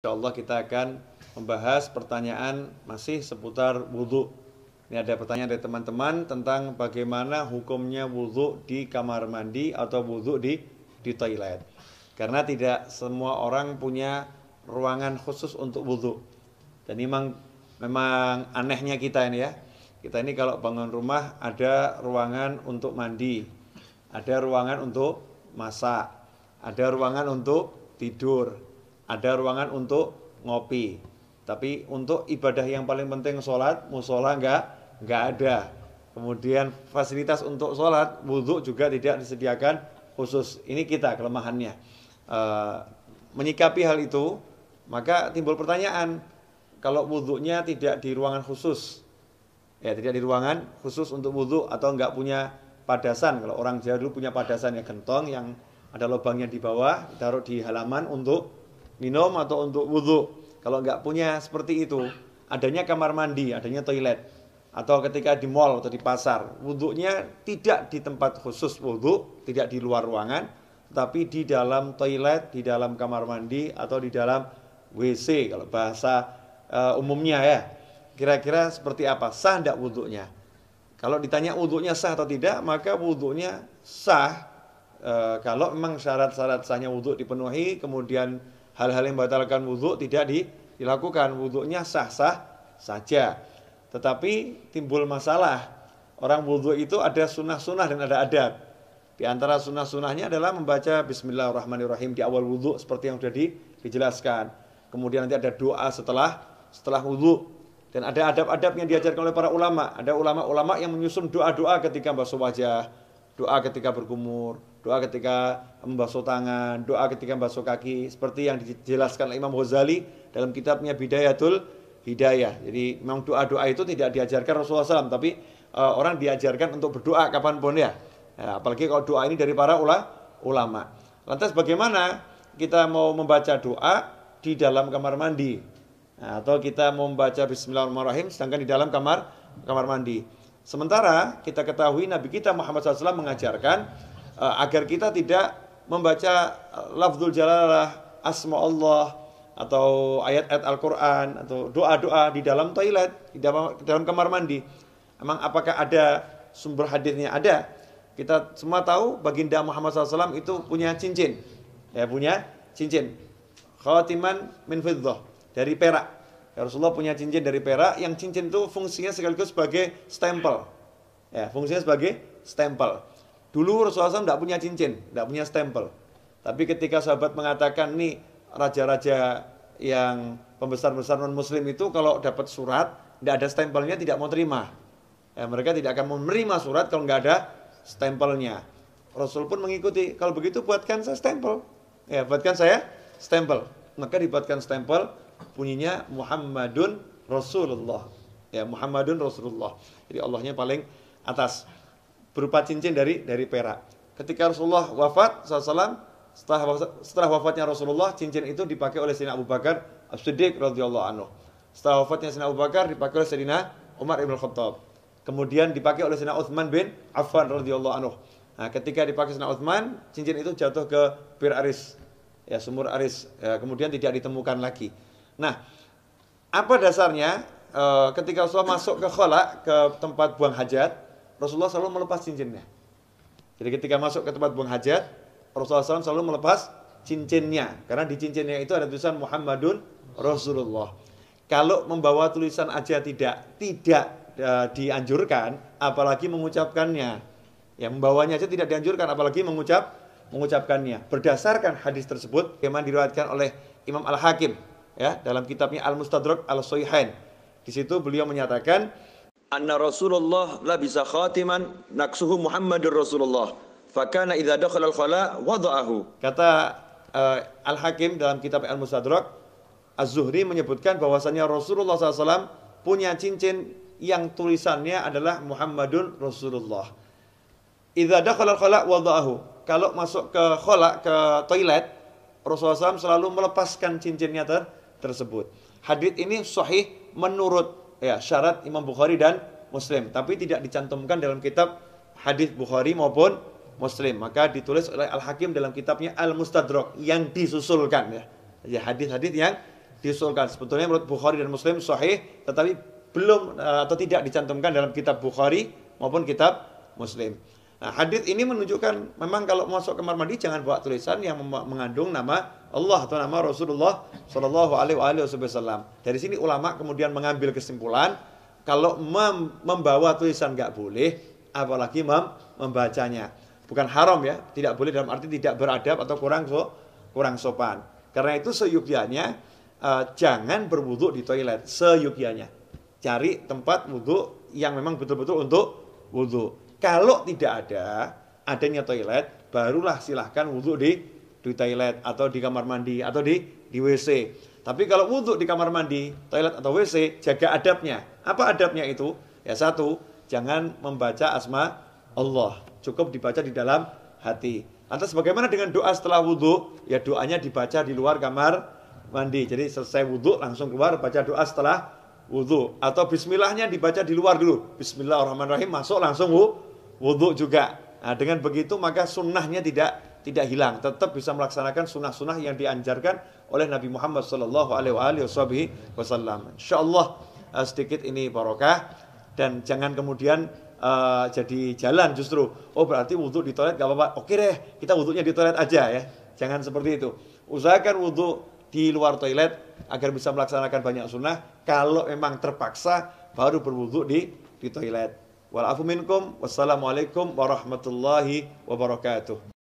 Insyaallah kita akan membahas pertanyaan masih seputar wudhu. Ini ada pertanyaan dari teman-teman tentang bagaimana hukumnya wudhu di kamar mandi atau wudhu di toilet. Karena tidak semua orang punya ruangan khusus untuk wudhu. Dan memang anehnya kita ini ya. Kita ini kalau bangun rumah ada ruangan untuk mandi, ada ruangan untuk masak, ada ruangan untuk tidur, ada ruangan untuk ngopi. Tapi untuk ibadah yang paling penting sholat, musola enggak ada. Kemudian fasilitas untuk sholat, wudhu juga tidak disediakan khusus. Ini kita kelemahannya. Menyikapi hal itu, maka timbul pertanyaan, kalau wudhunya tidak di ruangan khusus, ya tidak di ruangan khusus untuk wudhu atau enggak punya padasan. Kalau orang Jawa dulu punya padasan ya, gentong yang ada lubangnya di bawah, ditaruh di halaman untuk minum atau untuk wudhu. Kalau enggak punya seperti itu, adanya kamar mandi, adanya toilet, atau ketika di mall atau di pasar, wudhunya tidak di tempat khusus wudhu, tidak di luar ruangan, tapi di dalam toilet, di dalam kamar mandi, atau di dalam WC kalau bahasa umumnya ya. Kira-kira seperti apa? Sah tidak wudhunya? Kalau ditanya wudhunya sah atau tidak, maka wudhunya sah kalau memang syarat-syarat sahnya wudhu dipenuhi, kemudian hal-hal yang membatalkan wudhu tidak dilakukan, wudhunya sah-sah saja. Tetapi timbul masalah, orang wudhu itu ada sunnah-sunnah dan ada adab. Di antara sunnah-sunnahnya adalah membaca Bismillahirrahmanirrahim di awal wudhu seperti yang sudah dijelaskan. Kemudian nanti ada doa setelah wudhu. Dan ada adab-adab yang diajarkan oleh para ulama. Ada ulama-ulama yang menyusun doa-doa ketika basuh wajah, doa ketika berkumur, doa ketika membasuh tangan, doa ketika membasuh kaki, seperti yang dijelaskan oleh Imam Ghazali dalam kitabnya Bidayatul Hidayah. Jadi memang doa-doa itu tidak diajarkan Rasulullah SAW, tapi orang diajarkan untuk berdoa kapanpun ya. Apalagi kalau doa ini dari para ulama. Lantas bagaimana kita mau membaca doa di dalam kamar mandi? Atau kita membaca Bismillahirrahmanirrahim sedangkan di dalam kamar mandi. Sementara kita ketahui Nabi kita Muhammad SAW mengajarkan agar kita tidak membaca lafzul jalalah, asma Allah, atau ayat-ayat Al-Quran, atau doa-doa di dalam toilet, di dalam kamar mandi. Emang apakah ada sumber hadisnya? Ada. Kita semua tahu baginda Muhammad SAW itu punya cincin. Ya, punya cincin. Khatiman min fiddah, dari perak. Ya, Rasulullah punya cincin dari perak, yang cincin itu fungsinya sekaligus sebagai stempel. Ya, fungsinya sebagai stempel. Dulu Rasulullah SAW tidak punya cincin, tidak punya stempel. Tapi ketika sahabat mengatakan, nih raja-raja yang pembesar-besar non-muslim itu kalau dapat surat, tidak ada stempelnya tidak mau terima. Ya, mereka tidak akan menerima surat kalau nggak ada stempelnya. Rasul pun mengikuti, kalau begitu buatkan saya stempel. Ya, buatkan saya stempel. Maka dibuatkan stempel, bunyinya Muhammadun Rasulullah. Ya, Muhammadun Rasulullah. Jadi Allahnya paling atas, berupa cincin dari perak. Ketika Rasulullah wafat SAW, setelah wafatnya Rasulullah, cincin itu dipakai oleh Sayyidina Abu Bakar As-Siddiq radhiyallahu anhu. Setelah wafatnya Sayyidina Abu Bakar, dipakai oleh Sayyidina Umar ibn Khattab. Kemudian dipakai oleh Sayyidina Utsman bin Affan radhiyallahu anhu. Nah, ketika dipakai Sayyidina Utsman, cincin itu jatuh ke Bir Aris, ya, sumur Aris, ya, kemudian tidak ditemukan lagi. Nah, apa dasarnya? Ketika Rasulullah masuk ke khala, ke tempat buang hajat, Rasulullah selalu melepas cincinnya. Jadi ketika masuk ke tempat buang hajat, Rasulullah SAW selalu melepas cincinnya, karena di cincinnya itu ada tulisan Muhammadun Rasulullah. Kalau membawa tulisan aja tidak dianjurkan, apalagi mengucapkannya. Ya, membawanya aja tidak dianjurkan, apalagi mengucapkannya. Berdasarkan hadis tersebut, yang diriwayatkan oleh Imam Al-Hakim, ya, dalam kitabnya Al-Mustadrak Al-Sahihain. Di situ beliau menyatakan, anna Rasulullah labisa khatiman naksuhu Muhammadur Rasulullah, fakana idza dakhala al-khala wada'ahu. Kata Al-Hakim dalam kitab Al-Mustadrak, Az-Zuhri menyebutkan bahwasanya Rasulullah SAW punya cincin yang tulisannya adalah Muhammadun Rasulullah. Idza dakhala al-khala wada'ahu. Kalau masuk ke khala, ke toilet, Rasulullah SAW selalu melepaskan cincinnya tersebut. Hadis ini sahih menurut syarat Imam Bukhari dan Muslim, tapi tidak dicantumkan dalam kitab hadis Bukhari maupun Muslim. Maka ditulis oleh Al-Hakim dalam kitabnya Al-Mustadrak yang disusulkan, ya hadis-hadis yang diusulkan. Sebetulnya menurut Bukhari dan Muslim sahih, tetapi belum atau tidak dicantumkan dalam kitab Bukhari maupun kitab Muslim. Nah, hadis ini menunjukkan memang kalau masuk kamar mandi jangan bawa tulisan yang mengandung nama Allah atau nama Rasulullah Shallallahu Alaihi Wasallam. Dari sini ulama kemudian mengambil kesimpulan kalau membawa tulisan nggak boleh, apalagi membacanya. Bukan haram ya, tidak boleh dalam arti tidak beradab atau kurang sopan. Karena itu seyogyanya jangan berwudu di toilet, seyogyanya. Cari tempat wudu yang memang betul-betul untuk wudu. Kalau tidak adanya toilet, barulah silahkan wudu di toilet atau di kamar mandi atau di WC. Tapi kalau wudu di kamar mandi, toilet atau WC, jaga adabnya. Apa adabnya itu? Ya satu, jangan membaca asma Allah. Cukup dibaca di dalam hati. Lantas bagaimana dengan doa setelah wudu? Ya doanya dibaca di luar kamar mandi. Jadi selesai wudu langsung keluar baca doa setelah wudu. Atau bismillahnya dibaca di luar dulu. Bismillahirrahmanirrahim, masuk langsung wudu juga. Nah, dengan begitu maka sunnahnya tidak hilang. Tetap bisa melaksanakan sunnah-sunnah yang dianjarkan oleh Nabi Muhammad SAW. InsyaAllah sedikit ini barokah. Dan jangan kemudian jadi jalan justru. Oh berarti wudhu di toilet gak apa-apa. Oke deh, kita wudhunya di toilet aja ya. Jangan seperti itu. Usahakan wudhu di luar toilet agar bisa melaksanakan banyak sunnah. Kalau memang terpaksa baru berwudhu di toilet. Wal afu minkum. Wassalamualaikum warahmatullahi wabarakatuh.